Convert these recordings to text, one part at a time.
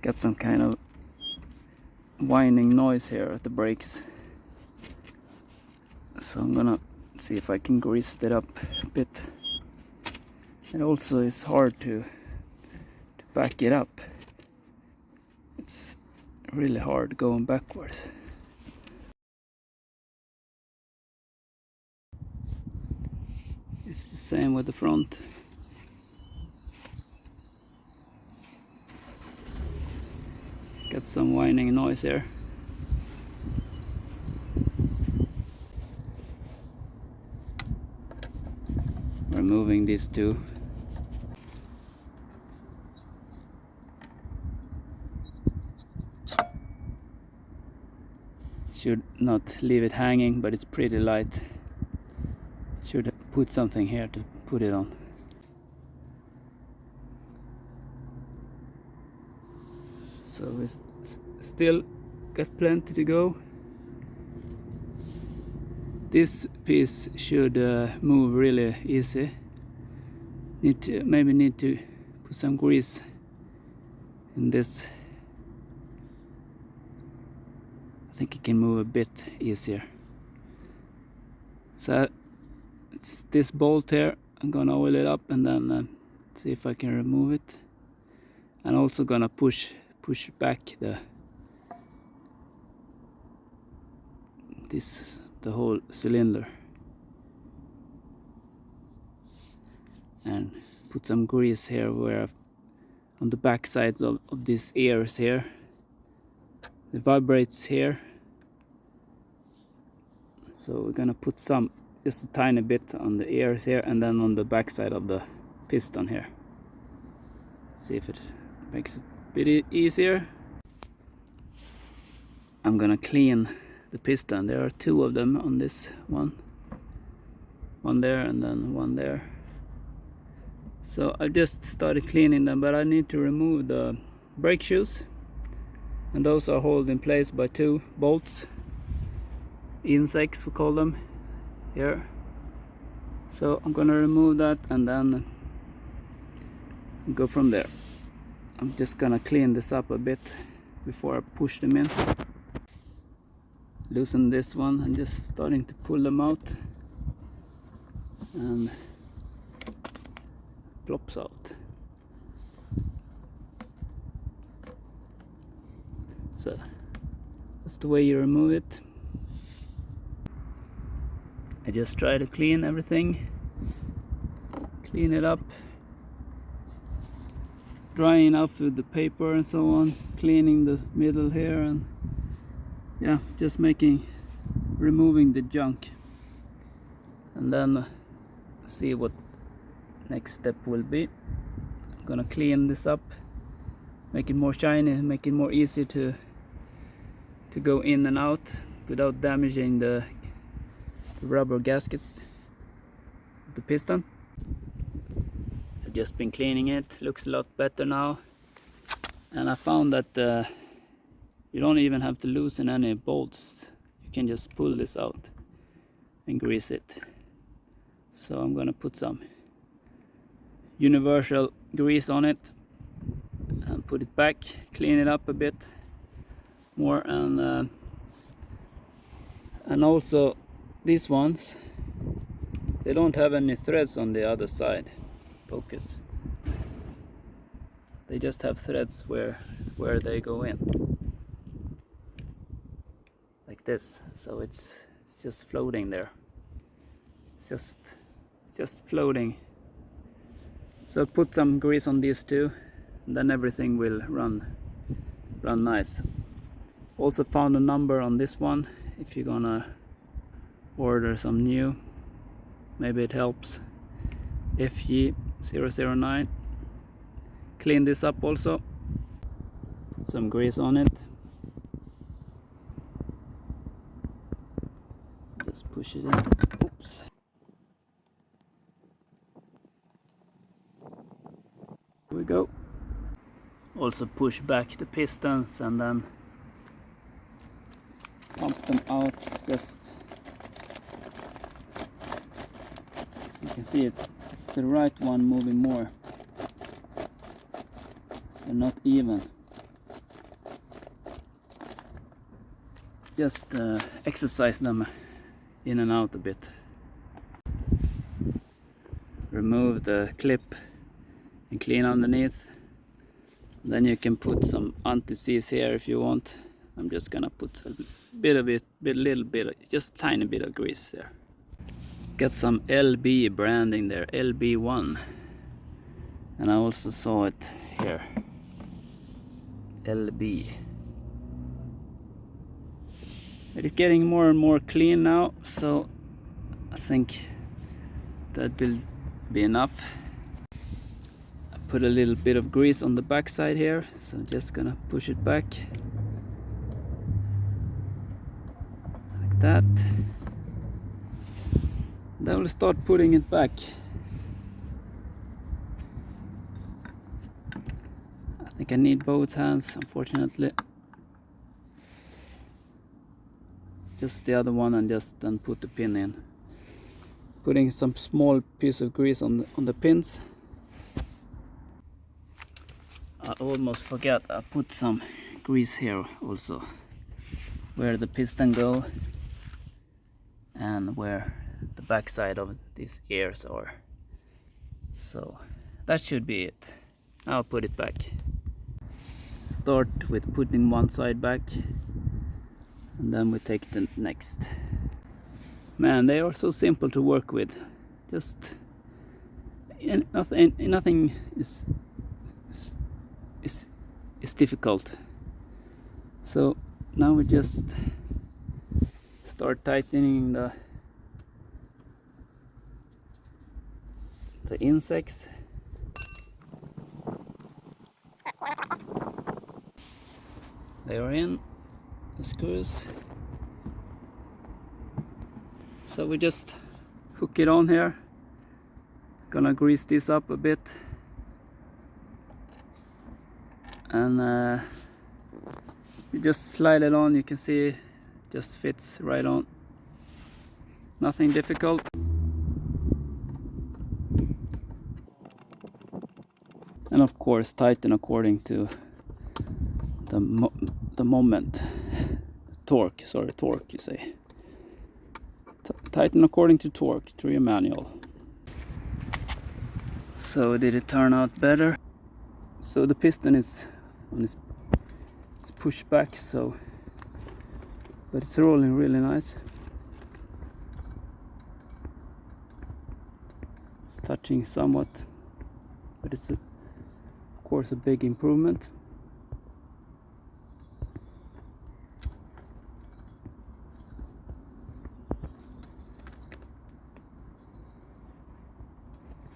Got some kind of whining noise here at the brakes. So I'm gonna see if I can grease it up a bit. It also is hard to back it up. It's really hard going backwards. It's the same with the front. Got some whining noise here. Removing these two. Should not leave it hanging, but it's pretty light. Should put something here to put it on. So it's still got plenty to go. This piece should move really easy. Maybe need to put some grease in this. I think it can move a bit easier. So it's this bolt here. I'm gonna oil it up and then see if I can remove it. And also gonna push back the whole cylinder and put some grease here where on the back sides of these ears here. It vibrates here, so we're gonna put just a tiny bit on the ears here and then on the back side of the piston here. See if it makes it a bit easier. I'm gonna clean the piston. There are two of them on this one there and then one there. So I just started cleaning them, but I need to remove the brake shoes, and those are held in place by two bolts, insects we call them here. So I'm gonna remove that and then go from there. I'm just gonna clean this up a bit before I push them in. Loosen this one and just starting to pull them out, and plops out. So that's the way you remove it. I just try to clean everything, clean it up, drying off with the paper and so on, cleaning the middle here, and yeah, just removing the junk, and then see what next step will be. I'm gonna clean this up, make it more shiny, make it more easy to go in and out without damaging the rubber gaskets of the piston. I've just been cleaning it, looks a lot better now, and I found that you don't even have to loosen any bolts. You can just pull this out and grease it. So I'm gonna put some universal grease on it and put it back, clean it up a bit more, and also these ones, they don't have any threads on the other side. Focus. They just have threads where they go in, like this. So it's just floating there. It's just floating. So put some grease on these two, and then everything will run nice. Also found a number on this one if you're gonna order some new. Maybe it helps. FG009. Clean this up also. Put some grease on it. Just push it in. Oops. Here we go. Also push back the pistons and then pump them out. Just as you can see, it's the right one moving more. They're not even. just exercise them in and out a bit. Remove the clip and clean underneath. Then you can put some anti-seize here if you want. I'm just gonna put a little bit, just tiny bit of grease there. Got some LB branding there, LB1. And I also saw it here, LB. It is getting more and more clean now, so I think that will be enough. I put a little bit of grease on the back side here, so I'm just gonna push it back like that. Then we'll start putting it back. I think I need both hands, unfortunately. Just the other one, and just then put the pin in. Putting some small piece of grease on the pins. I almost forgot, I put some grease here also, where the piston go and where the back side of these ears are. So that should be it. Now I'll put it back. Start with putting one side back, and then we take the next. Man, they are so simple to work with. Just nothing is difficult. So now we just start tightening the insects. They are in the screws. So we just hook it on here. Gonna grease this up a bit, and you just slide it on. You can see it just fits right on. Nothing difficult. And of course tighten according to the moment. Torque you say. Tighten according to torque through your manual. So did it turn out better? So the piston is it's pushed back, so but it's rolling really nice. It's touching somewhat, but it's of course a big improvement.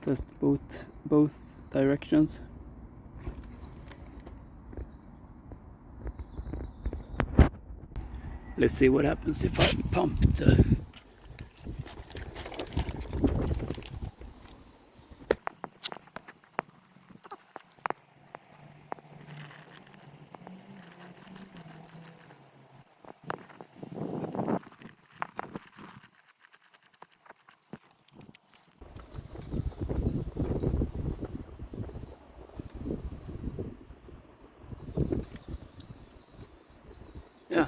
Test both directions. Let's see what happens if I pump the yeah.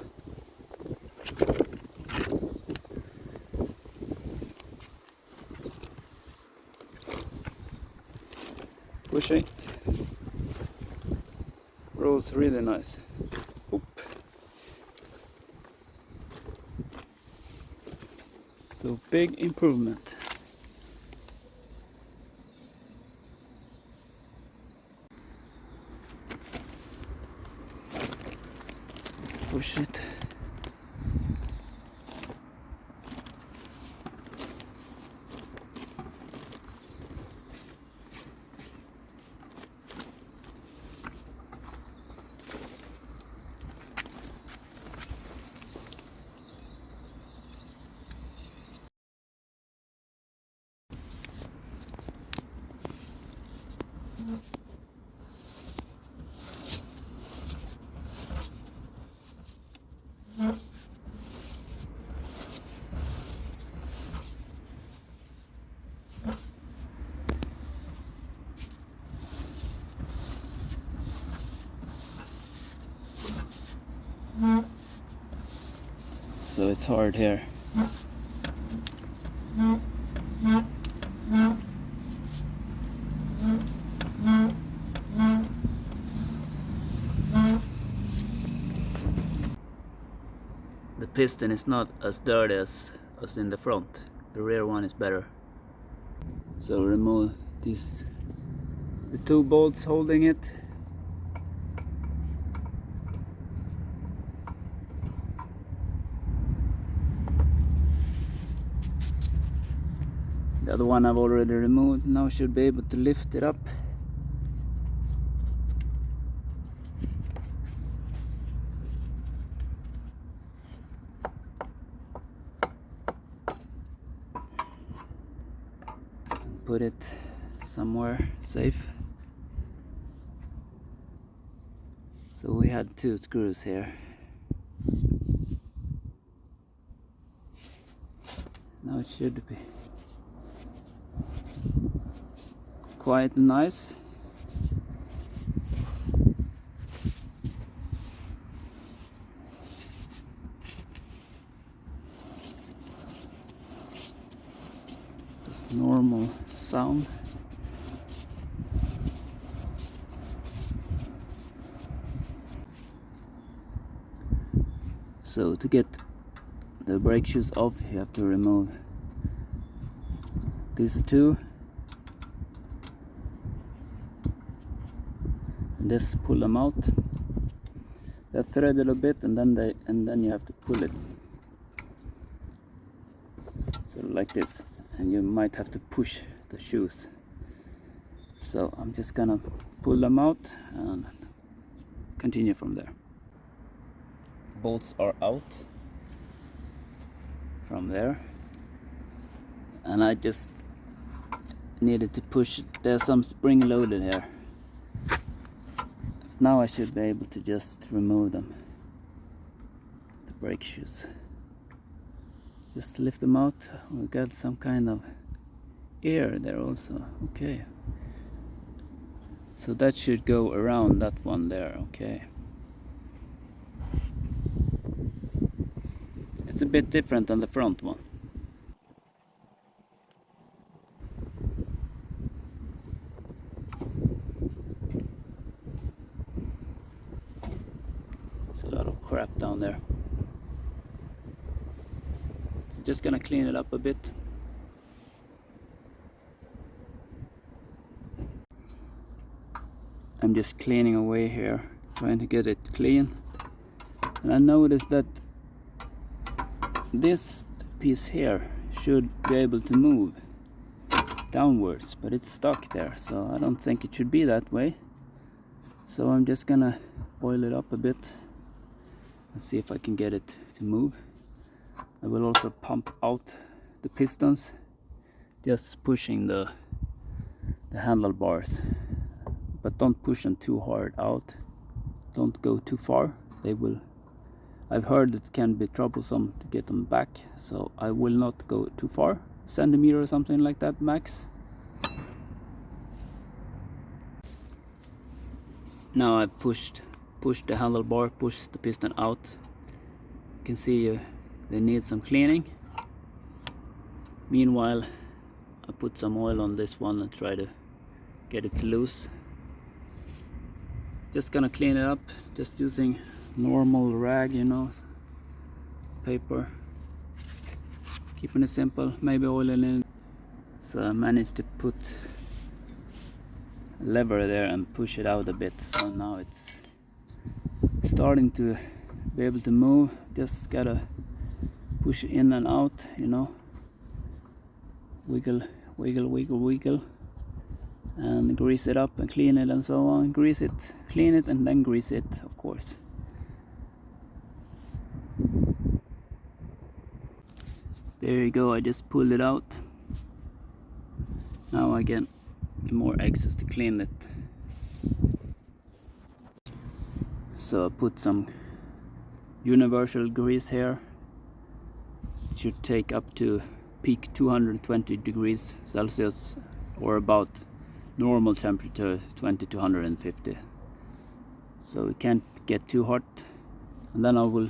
Pushing. Rolls really nice. Oop. So big improvement. Let's push it. so it's hard here. The piston is not as dirty as in the front. The rear one is better. So remove these, the 2 bolts holding it. The other one I've already removed. Now I should be able to lift it up. Put it somewhere safe. So we had 2 screws here. Now it should be quite nice. Just normal sound. So to get the brake shoes off, you have to remove these 2 and just pull them out. They're threaded a bit, and then you have to pull it, so like this, and you might have to push the shoes. So I'm just gonna pull them out and continue from there. Bolts are out from there, and I just needed to push it. There's some spring loaded here. Now I should be able to just remove them, the brake shoes. Just lift them out. We got some kind of air there also. Okay, so that should go around that one there. Okay, it's a bit different than the front one. It's a lot of crap down there. It's just gonna clean it up a bit. I'm just cleaning away here, trying to get it clean. And I noticed that this piece here should be able to move downwards, but it's stuck there, so I don't think it should be that way. So I'm just gonna oil it up a bit and see if I can get it to move. I will also pump out the pistons, just pushing the handlebars, but don't push them too hard out. Don't go too far. I've heard it can be troublesome to get them back, so I will not go too far. Centimeter or something like that max. Now I've pushed the handlebar, pushed the piston out. You can see they need some cleaning. Meanwhile, I put some oil on this one and try to get it loose. Just gonna clean it up, just using normal rag, you know, paper. Keeping it simple, maybe oiling it. So I managed to put a lever there and push it out a bit. So now it's starting to be able to move. Just gotta push it in and out, you know. Wiggle, wiggle, wiggle, wiggle. And grease it up and clean it and so on. Grease it, clean it, and then grease it, of course. There you go, I just pulled it out. Now I get more access to clean it. So I put some universal grease here. It should take up to peak 220 degrees Celsius, or about normal temperature 20 to 150. So it can't get too hot. And then I will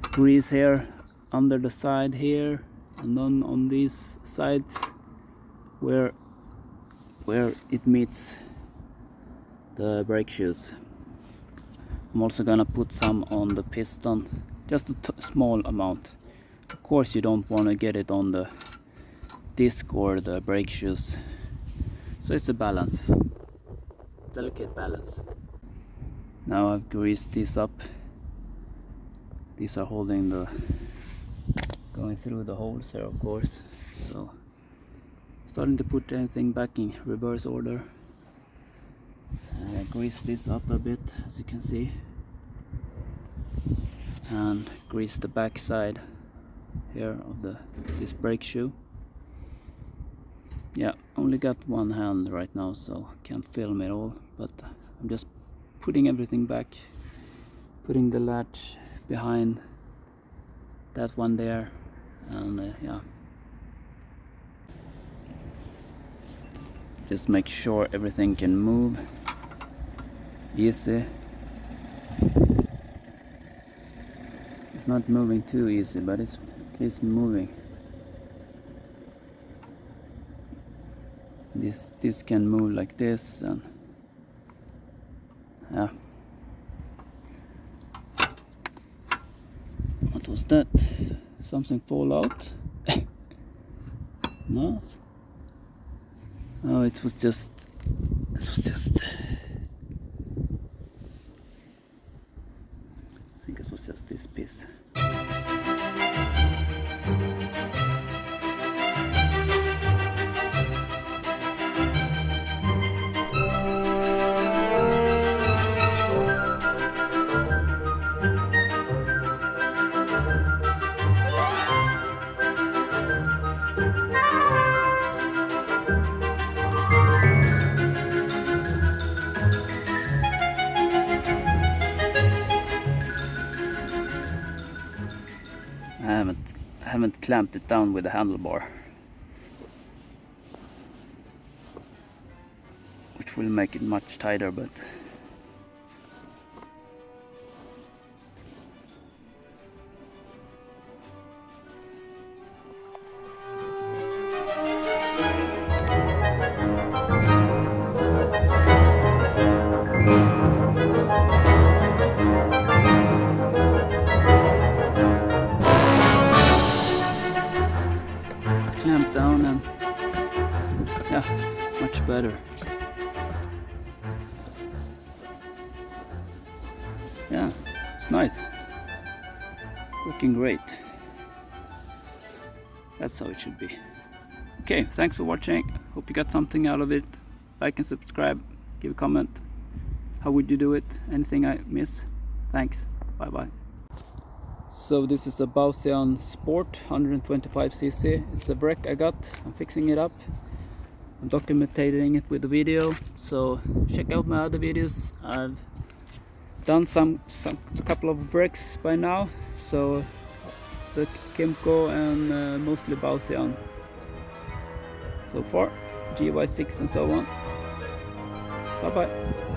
grease here under the side here, and then on these sides where it meets the brake shoes. I'm also gonna put some on the piston, just a small amount. Of course you don't want to get it on the disc or the brake shoes, so it's a balance, delicate balance. Now I've greased these up. These are holding the, going through the holes here, of course. So starting to put everything back in reverse order. Grease this up a bit, as you can see, and grease the back side here of this brake shoe. Yeah, only got one hand right now, so can't film it all, but I'm just putting everything back, putting the latch behind that one there, and yeah, just make sure everything can move easy. It's not moving too easy, but it's at least moving. This can move like this, and yeah. What was that? Something fall out? No? Oh, it was just I think it was just this piece. I haven't clamped it down with the handlebar, which will make it much tighter, but clamp down, and yeah, much better. Yeah, it's nice, looking great. That's how it should be. Okay, thanks for watching. Hope you got something out of it. Like and subscribe, give a comment. How would you do it? Anything I miss? Thanks, bye bye. So this is a Baotian Sport 125cc. It's a wreck I got. I'm fixing it up. I'm documenting it with a video. So check out my other videos. I've done a couple of wrecks by now. So it's a Kimco and mostly Baotian so far, GY6 and so on. Bye bye.